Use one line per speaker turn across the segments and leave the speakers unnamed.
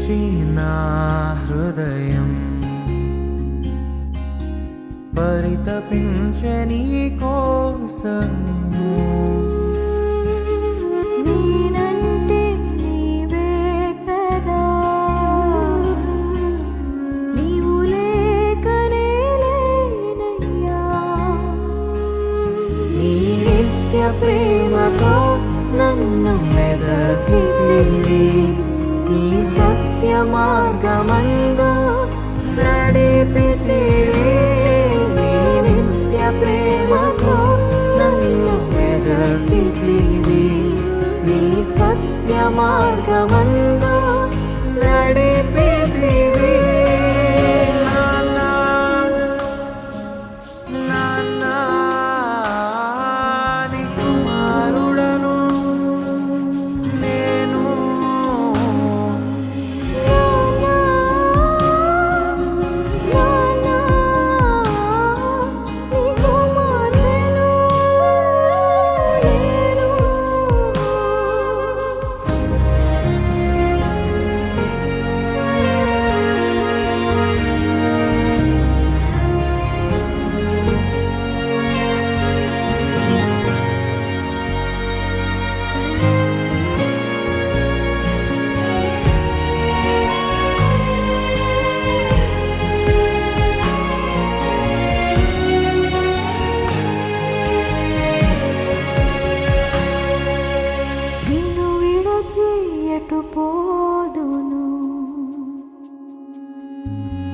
పిలిచి నా హృదయం పరితపించే నీ కోసము.
నేనంటే నీవే కదా, నీవు లేకనే లేనయ్యా. నీ నిత్య ప్రేమతో నన్ను వెదకితివి, నీ సత్య మార్గమందు నడిపితివి. నీ నిత్య ప్రేమతో నన్ను వెదకితివి, నీ సత్య మార్గమందు నడిపితివి.
నీ కుమారుడను నేను,
నీ కుమార్తెను నేను. నిన్ను విడచి ఎటు పోదును,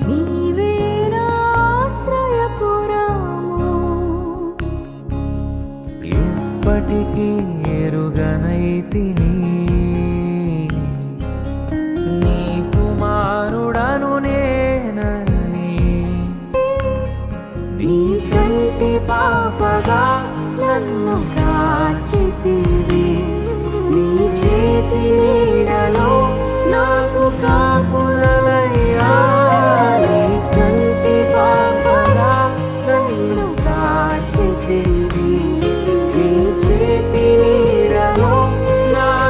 నీవే నా ఆశ్రయపురము.
ఇప్పటికీ ఎరుగనైతిని నీ కుమారుడను నేనని.
నీ కంటి పాపగా నన్ను కాచితివి, నీ చేతి నీడలో నాకు కాపుదలయ్యా. నీ కంటి పాపగా నన్ను కాచితివి, నీ చేతి నీడలో నాకు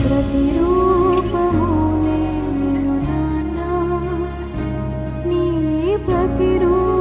ప్రతిరూపము నేను నాన్న నీ ప్రతిరూపము